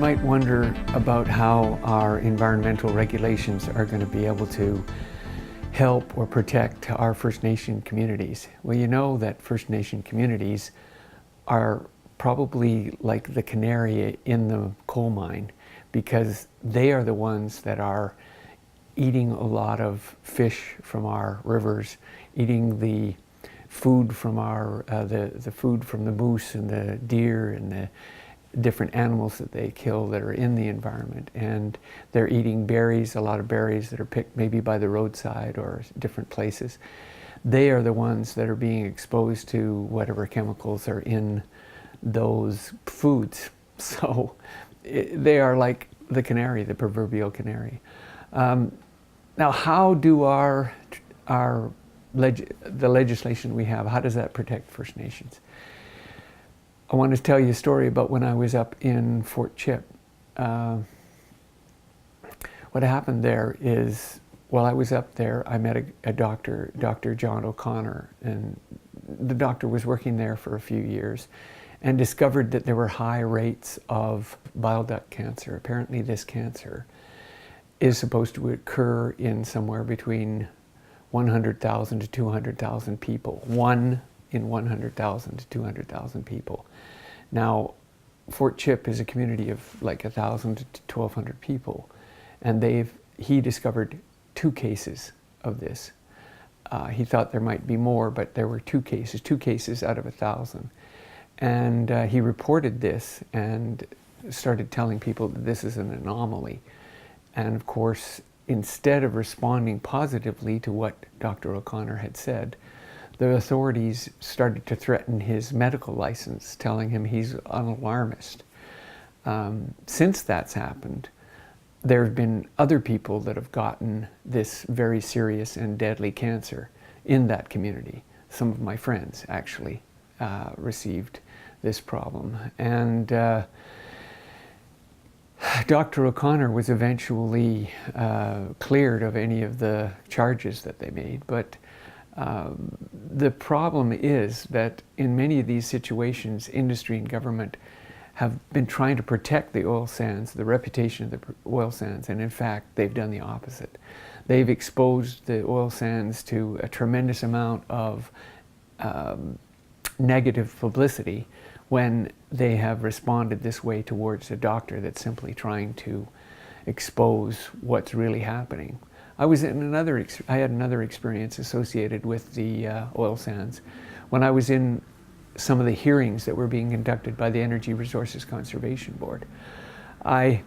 might wonder about how our environmental regulations are going to be able to help or protect our First Nation communities. Well, you know that First Nation communities are probably like the canary in the coal mine, because they are the ones that are eating a lot of fish from our rivers, eating the food from our the food from the moose and the deer and the different animals that they kill that are in the environment. And they're eating berries, a lot of berries that are picked maybe by the roadside or different places. They are the ones that are being exposed to whatever chemicals are in those foods. So they are like the canary, the proverbial canary. Now, how do the legislation we have, how does that protect First Nations? I want to tell you a story about when I was up in Fort Chip. What happened there is, while I was up there, I met a doctor, Dr. John O'Connor, and the doctor was working there for a few years and discovered that there were high rates of bile duct cancer. Apparently this cancer is supposed to occur in somewhere between 100,000 to 200,000 people. One in 100,000 to 200,000 people. Now, Fort Chip is a community of like 1,000 to 1,200 people, and he discovered 2 cases of this. He thought there might be more, but there were 2 cases out of 1,000. And he reported this and started telling people that this is an anomaly. And of course, instead of responding positively to what Dr. O'Connor had said, the authorities started to threaten his medical license, telling him he's an alarmist. Since that's happened, there have been other people that have gotten this very serious and deadly cancer in that community. Some of my friends actually received this problem. And Dr. O'Connor was eventually cleared of any of the charges that they made, but the problem is that in many of these situations, industry and government have been trying to protect the oil sands, the reputation of the oil sands, and in fact, they've done the opposite. They've exposed the oil sands to a tremendous amount of negative publicity when they have responded this way towards a doctor that's simply trying to expose what's really happening. I had another experience associated with the oil sands. When I was in some of the hearings that were being conducted by the Energy Resources Conservation Board, I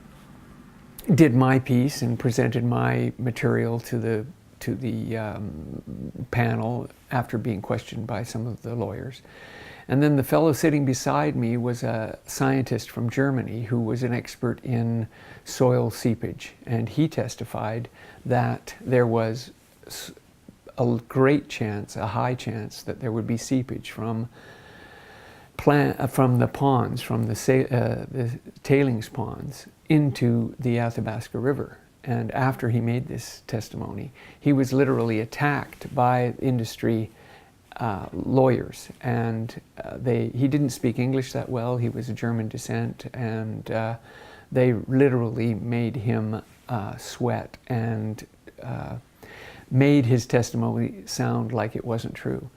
did my piece and presented my material to the panel after being questioned by some of the lawyers. And then the fellow sitting beside me was a scientist from Germany who was an expert in soil seepage. And he testified that there was a great chance, a high chance, that there would be seepage from the ponds, from the tailings ponds into the Athabasca River. And after he made this testimony, he was literally attacked by industry lawyers, and he didn't speak English that well. He was of German descent, and they literally made him sweat and made his testimony sound like it wasn't true.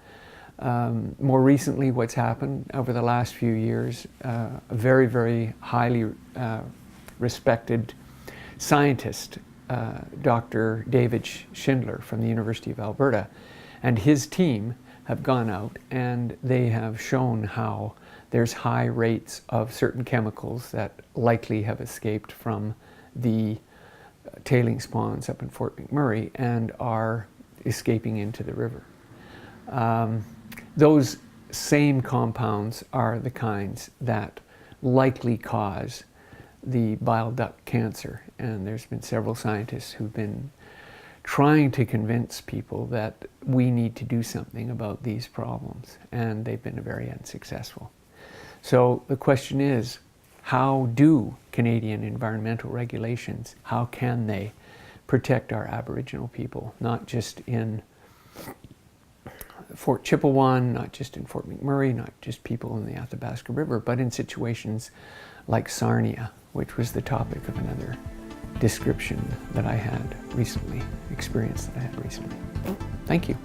More recently, what's happened over the last few years, a very, very highly respected scientist, Dr. David Schindler from the University of Alberta, and his team have gone out and they have shown how there's high rates of certain chemicals that likely have escaped from the tailings ponds up in Fort McMurray and are escaping into the river. Those same compounds are the kinds that likely cause the bile duct cancer, and there's been several scientists who've been trying to convince people that we need to do something about these problems, and they've been very unsuccessful. So the question is, how do Canadian environmental regulations, how can they protect our Aboriginal people, not just in Fort Chipewyan, not just in Fort McMurray, not just people in the Athabasca River, but in situations like Sarnia, which was the topic of another description that I had recently, experience that I had recently. Thank you.